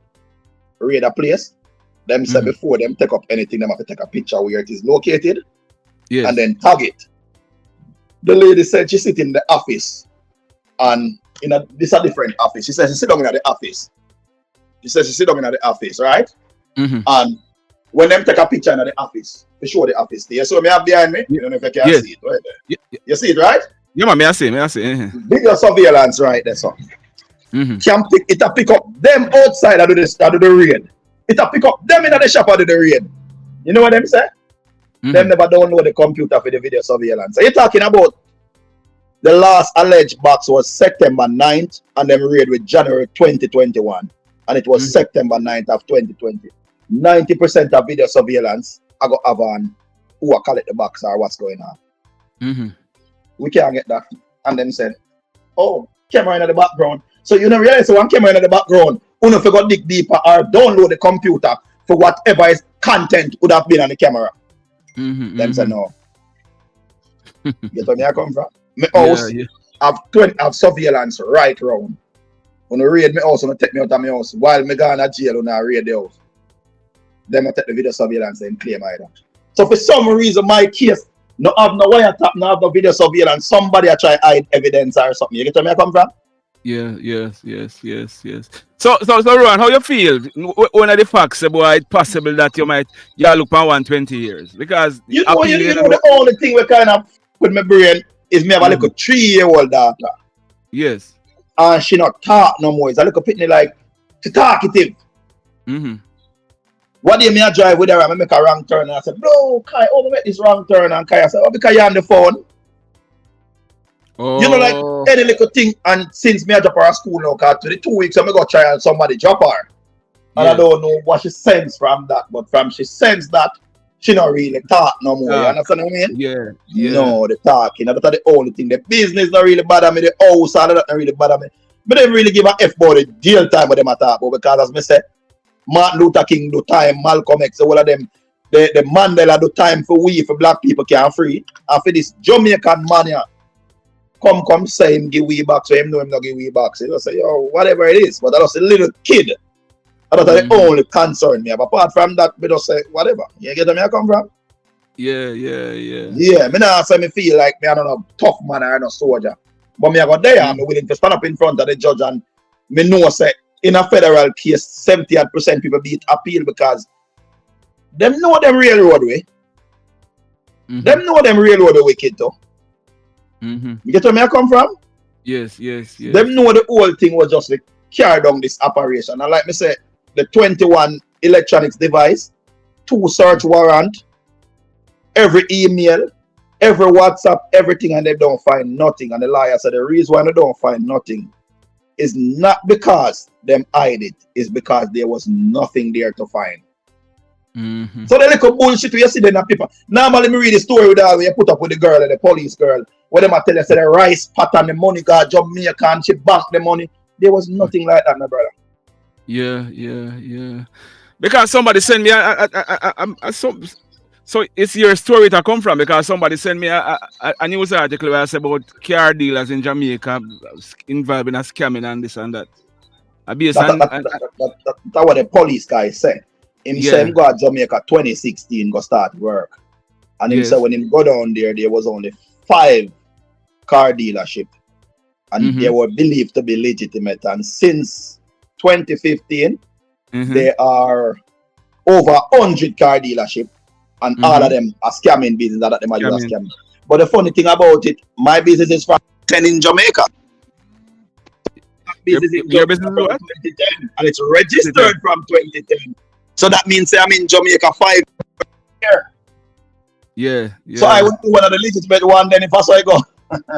raid a place. Them say before them take up anything, them have to take a picture where it is located. Yes. And then tag it. The lady said she sit in the office. And this is a different office. She says she sit down in the office. She says she sit down in the office, right? And when them take a picture in the office, they show the office there. So me have behind me. You don't know if you can see it right there. You see it, right? Yeah, man, I see. Video surveillance right there, so. Can pick up them outside and do the raid. It'll pick up them in the shop and do the raid. You know what them say? Them never download the computer for the video surveillance. So you're talking about the last alleged box was September 9th and them raid with January 2021. And it was September 9th of 2020. 90% of video surveillance I got have on who collect the box or what's going on. We can't get that. And them said, oh, camera in the background. So you know realize one camera in the background, you know if you got dig deeper or download the computer for whatever is content would have been on the camera. Them say no. Get where me I come from? My house have surveillance right round. When you raid my house, when you take me out of my house, while me gone to jail, when I raid the house. them take the video surveillance and claim either. So for some reason, my case no have no wiretap, no have no video surveillance. Somebody a try hide evidence or something. You get where I come from? Yeah, yes. So Ruan, how you feel when the facts say, boy, it's possible that you look for 120 years? Because you know the only thing we kind of put my brain is me have a little 3-year-old daughter. Yes. And she not talk no more. It's a little pitney like to talkative. Mm-hmm. One day me I drive with her and I make a wrong turn and I said, bro, Kai, oh, make this wrong turn. And Kai said, oh, because you're on the phone. Oh. You know, like any little thing. And since me I drop her at school now, because to the 2 weeks I'm going to try and somebody drop her. And I don't know what she sensed from that. But from she sensed that, she not really talk no more. You understand what I mean? Yeah. No, the talking. That's the only thing. The business not really bother me. The house, all of that not really bother me. But they really give a F about the jail time with them at talk about. Because as me say, Martin Luther King do time, Malcolm X, all of them, the Mandela do time for black people can free. And for this Jamaican man here, come say him give we back, so him know him not give we back. So he say, yo, whatever it is. But that's a little kid. That's the only concern me. But apart from that, we just say, whatever. You get where I come from? Yeah. Yeah, me not say me feel like me I don't know tough man or no soldier. But me I go there and me willing to stand up in front of the judge and me know say in a federal case, 70% people beat appeal because them know them railroad way. Mm-hmm. Them know them railroad way wicked too. Mm-hmm. You get where I come from? Yes. Them know the whole thing was just to carry down this operation. And like me say, the 21 electronics device, 2 search warrant, every email, every WhatsApp, everything, and they don't find nothing. And the lawyer said the reason why they don't find nothing is not because them hide it, it's because there was nothing there to find. Mm-hmm. So the little bullshit you see them people. Normally me read the story with that where you put up with the girl and the police girl, where them tell you say the rice pot and the money got Jamaica and she banked the money. There was nothing like that, my brother. Yeah. Because somebody sent me so it's your story to come from, because somebody sent me a news article where I said about car dealers in Jamaica involved in a scamming and this and that. That's what the police guy said. Him say him go to Jamaica 2016 go start work. And him say when him go down there was only 5 car dealership. And they were believed to be legitimate. And since 2015, there are over 100 car dealership. And all of them are scamming business that them are just scamming. But the funny thing about it, my business is from 10 in Jamaica. Your business from 2010. And it's registered from 2010. So that means I'm in Jamaica 5 years. Yeah. So I would do one of the legitimate one then if I saw I go.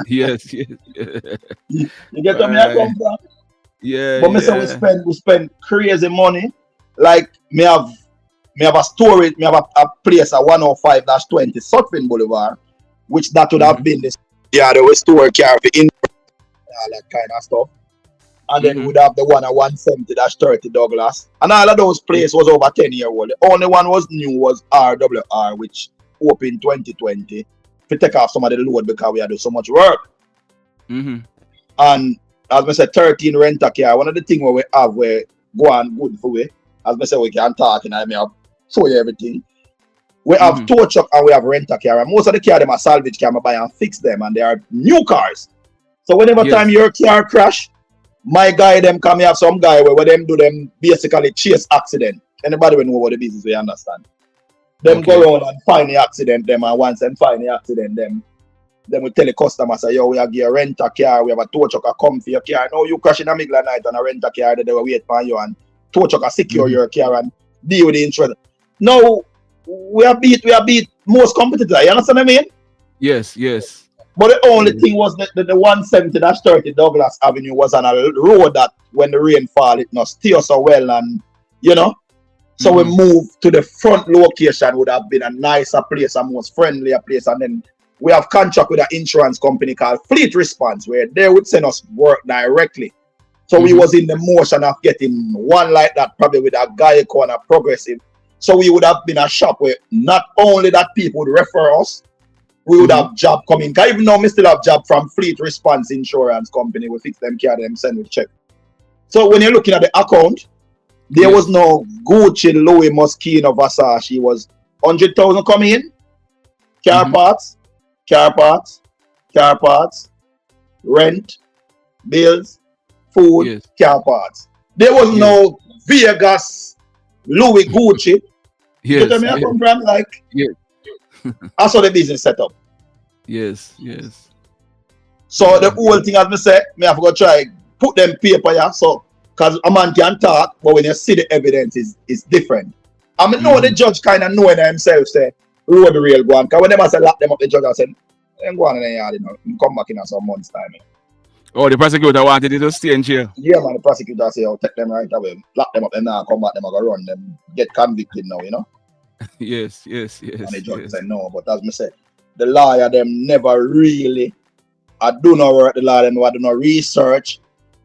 Yes. You get where I come from? Yeah. But me say we spend crazy money. Like me have a storage, me have a place at 105-20 Sutphin Boulevard, which that would have been this they would store car for in all that kind of stuff. And then we would have the one at 170-30 Douglas. And all of those places was over 10 years old. The only one was new was RWR, which opened 2020 to take off some of the load because we had to do so much work. And as I said, 13 rent-a car. One of the things we have where go on good for we. As I said, we can talk and I may have show you everything. We have tow truck and we have rent-a car. And most of the car them are salvage car, I buy and fix them, and they are new cars. So whenever time your car crash, my guy them come here have some guy where them do them basically chase accident. Anybody will know about the business, we understand. Them go around and find the accident them, and once them find the accident them we tell the customer say, yo, we have a rent a car, we have a tow truck come for your car. Now you crash in the middle of the night and a rent a car, they will wait for you and tow truck secure your car and deal with the insurance. Now we are beat most competitors, you understand what I mean? Yes. But the only thing was that the 170-30 Douglas Avenue was on a road that when the rain fall, it not steer so well, and so we moved to the front location. Would have been a nicer place, a most friendlier place, and then we have contract with an insurance company called Fleet Response, where they would send us work directly. So we was in the motion of getting one like that, probably with a Geico and a Progressive. So we would have been a shop where not only that people would refer us, we would have job coming. Because even though we still have job from Fleet Response Insurance Company, we fix them, carry them, send with check. So when you're looking at the account, There was no Gucci, Louis, Moschino, Versace. It was 100,000 coming in. Car parts, rent, bills, food, car parts. There was no Vegas, Louis, Gucci. You tell me I come from? Like, I saw the business set up. Yes. So the whole thing, as I said, me have to go try put them paper here. So, because a man can talk, but when you see the evidence, is different. I mean, know the judge kind of knowing himself, say, road the real one. Because when them say lock them up, the judge I said, ain't go on in the yard, you know. Come back in some months' time. You know. Oh, the prosecutor wanted you to stay in jail. Yeah, man, the prosecutor say, oh, take them right away, lock them up, and now come back, them go run them, get convicted now, you know. Yes. And the judge said no, but as I said, the lawyer them never really, I do not work the lawyer, them I do not research.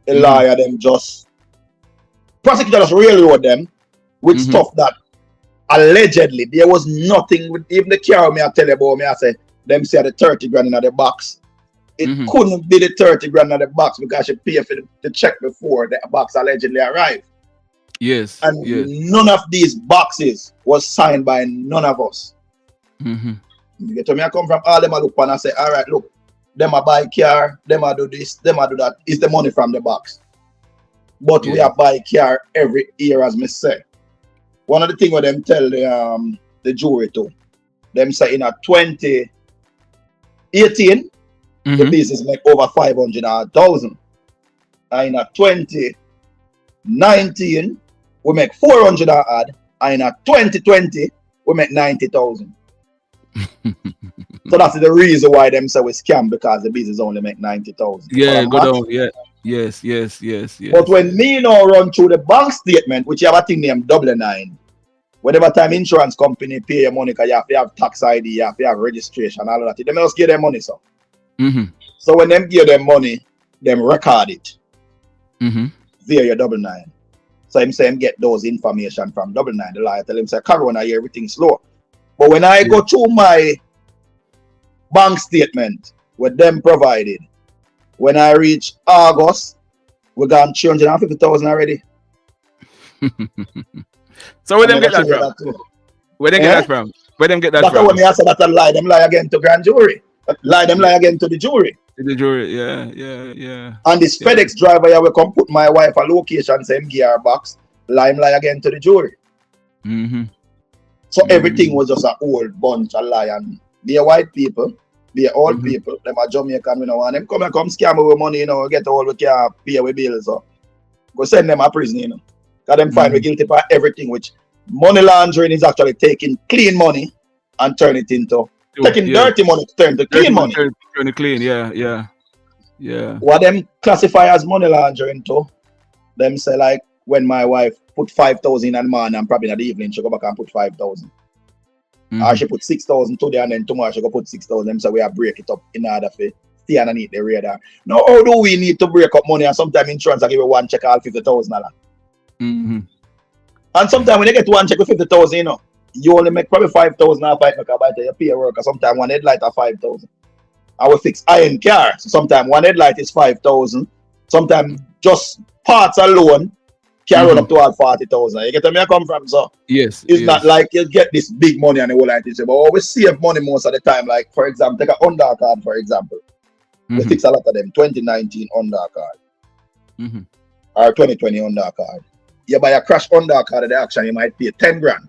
The lawyer them just, prosecutor just railroad them with stuff that allegedly there was nothing with, even the car me I tell you about me, I say, them say the 30 grand in the box. It couldn't be the 30 grand in the box because she paid for the check before the box allegedly arrived. Yes. And none of these boxes was signed by none of us. You get to me, I come from all them I look and I say, all right, look, them I buy car, them I do this, them I do that. It's the money from the box. But we are buy car every year, as me say. One of the things where them tell the jury too, them say in a 2018, the business make over 500,000. And in a 2019, we make 400 odd. And in a 2020, we make 90,000. So that's the reason why them say we scam, because the business only make 90,000. Yeah, go down. Yeah. Yes. But when me now run through the bank statement, which you have a thing named 99, whatever time insurance company pay your money, because you have to have tax ID, you have to have registration, all of that, they must give them money, so. So when them give them money, them record it via your 99. So him say him get those information from 99. The lawyer tell him say, Caron, I hear everything slow. But when I go through my bank statement with them provided, when I reach August, we got 350,000 already. So where them get that from? Where them get that from? Where them get that from? That's when me answer that I lie. Them lie again to grand jury. Lie again to the jury. To the jury, yeah. And this FedEx driver here will come put my wife a location, say him give her box. Lie again to the jury. So everything was just a whole bunch of lie. And they are white people, they are old people, them are Jamaican, you know, and them come scam with money, you know, get all we can pay with bills. So go send them a prison, you know. Because them find we guilty for everything, which money laundering is actually taking clean money and turn it into taking dirty money to turn to clean money. Turn it clean, yeah. What them classify as money laundering to, them say like when my wife put 5,000 in the morning and probably in the evening she go back and put 5,000. Or she put 6,000 today and then tomorrow she go put 6,000. Them say we have break it up in order for stay underneath the radar. Now how do we need to break up money, and sometimes insurance I give you one check all $50,000. And sometimes when you get one check with 50,000, you know, you only make probably 5,000 off it because by the you pay a worker. Sometimes one headlight are 5,000. I will fix iron car. So sometimes one headlight is 5,000. Sometimes just parts alone can run up to all 40,000. You get where I come from? So it's not like you get this big money and the whole like this. But always save money most of the time. Like for example, take a Honda card for example. We fix a lot of them 2019 Honda card. Or 2020 Honda card. You buy a crash Honda card at the auction, you might pay 10 grand.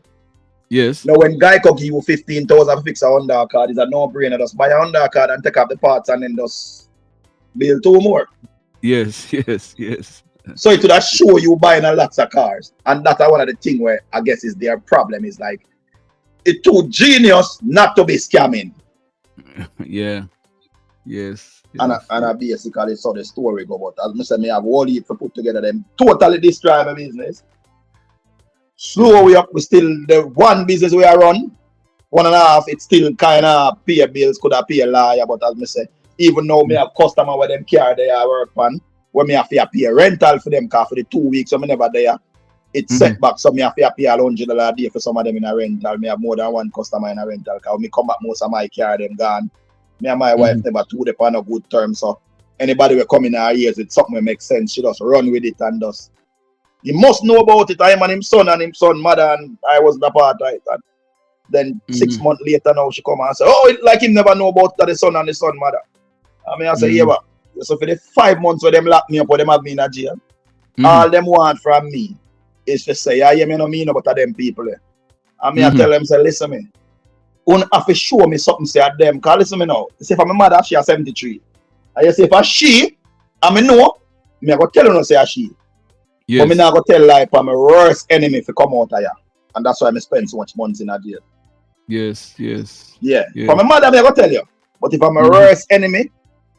Yes. Now when Geico give you 15,000 to fix a Honda card, it's a no-brainer. Just buy a Honda card and take off the parts and then just build two more. Yes. So it would show you buying a lot of cars. And that's one of the things where I guess is their problem is like, it's too genius not to be scamming. Yeah. Yes. And I basically saw the story go, but as I said, me have all heap to put together them totally destroy my business. Slow way up, we still the one business we are run, 1.5, it's still kind of pay bills, could have pay a lawyer, but as I say, even though me have customer where them car they are work on, where me have to pay a rental for them car for the 2 weeks, so me never there. It's set back, so me have to pay $100 a day for some of them in a rental. Me have more than one customer in a rental car. When me come back, most of my car them gone. Me and my wife never two them on a good term, so anybody will come in our ears with something that makes sense, she just run with it and just He must know about it. I am and him son mother, and I wasn't a part of it. And then 6 months later now she come and say, oh, it like him never know about the son and the son mother. I mean, I say, yeah, but so for the 5 months where them lock me up or them have me in a jail, all them want from me is to say, yeah, me no mean about them people there. I mean, I tell them, say, listen me, you have to show me something say at them, because listen me now, say for my mother, she is 73. And you say for she, I mean, no, me I go tell you no say a she. But me not go tell like for my worst enemy if come out of here. And that's why I spend so much months in a jail. Yes. Yeah. For my mother, me I go tell you. But if I'm a worst enemy,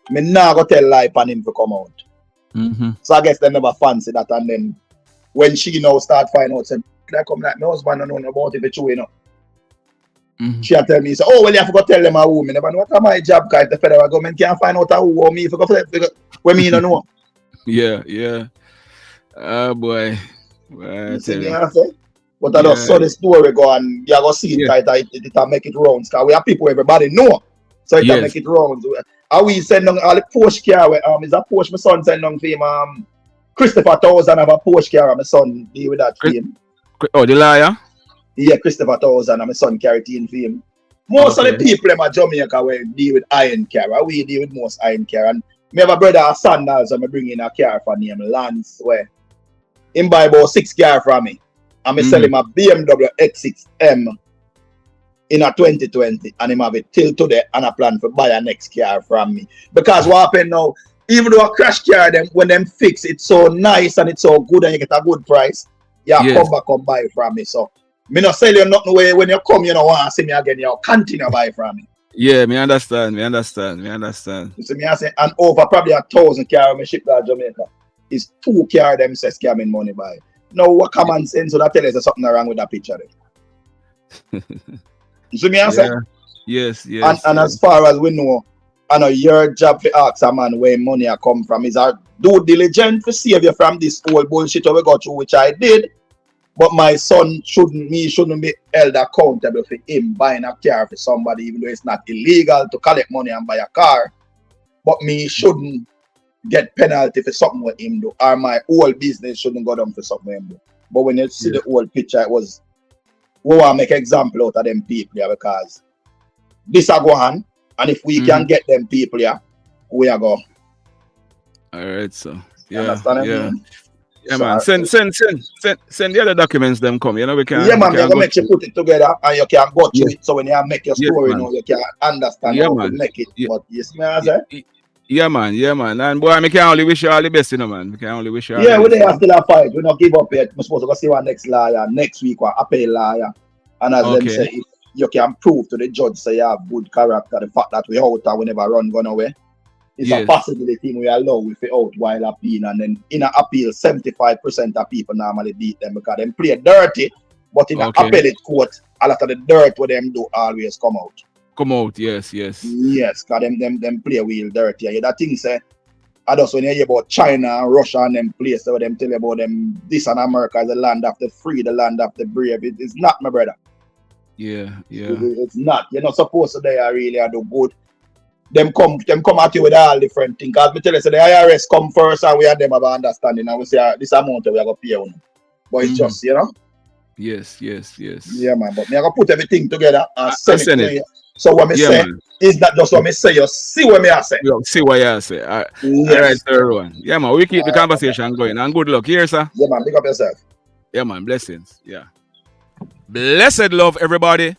me not go tell lie on him to come out. So I guess they never fancy that. And then when she now start finding out, say, I come like my husband don't know about it, true, you know. She tell me, say, oh, well, you have to go tell them a woman. Never know what my job, because the federal government can't find out who or me if you go when me don't know. Yeah. Oh, boy. You see me, I say? But I just saw the story go and you go see it, it make it rounds. Because we have people everybody know. So it make it rounds. And we send down all the Porsche car where is a Porsche my son send down for him. Christopher 1000 have a Porsche car and my son deal with that for him. Oh, the liar? Yeah, Christopher 1000 and my son carry it in for him. Most of the people in Jamaica will deal with iron car. And we deal with most iron car. And me have a brother Sandals and I bring in a car for him, Lance, where him buy about 6 car from me. And me sell him a BMW X6M in a 2020, and him have it till today, and I plan to buy a next car from me. Because what happened now, even though a crash car, them when them fix it so nice and it's so good and you get a good price, come back and buy from me. So me not sell you nothing way when you come, you know, want to see me again, you continue buy from me. Yeah, me understand. You see me I say, and over probably 1,000 car me ship to Jamaica. It's 2 car them say scamming money by. Now what common sense so that tell us there's something wrong with that picture there. You see me answer? Yes. And as far as we know, I know your job to ask a man where money come from is a due diligence to save you from this whole bullshit we got through, which I did. But my son shouldn't be held accountable for him buying a car for somebody, even though it's not illegal to collect money and buy a car. But me shouldn't get penalty for something with him do, or my whole business shouldn't go down for something with him do. But when you see the whole picture, it was we want to make example out of them people here because this are go on, and if we can get them people here, we are go. Alright, so understand? Yeah, man. Send the other documents them come. You know we can. Yeah, man. They go make you put it together and you can go through it. So when you make your story, you know you can understand how to make it. But you see me as Yeah, man. And boy, I can only wish you all the best, you know, man. We can only wish you all the best. We are still a fight. We not give up yet. We're supposed to go see our next lawyer next week or appeal lawyer. And as them say, if you can prove to the judge say you have good character, the fact that we out and we never run away, it's a possibility we allow we out while appeal. And then in an appeal, 75% of people normally beat them because them play dirty. But in an appellate court, a lot of the dirt what them do always come out. Yes. Yes, because them play real dirty. Yeah, that thing say, I just when you hear about China and Russia and them places where them tell you about them, this and America is the land of the free, the land of the brave. It's not, my brother. Yeah. It's not. You're not supposed to really do good. Them come at you with all different things. Because we tell you, so the IRS come first and we have them have an understanding and we say this amount we are going to pay on. But it's just, you know? Yes. Yeah, man. But me I going to put everything together and send it to you. So what me say man. is not just what me say, you see what me I say. See what you say. All right, sir, Ruan. Yeah, man, we keep the conversation going. And good luck here, sir. Yeah, man, pick up yourself. Yeah, man, blessings. Yeah. Blessed love, everybody.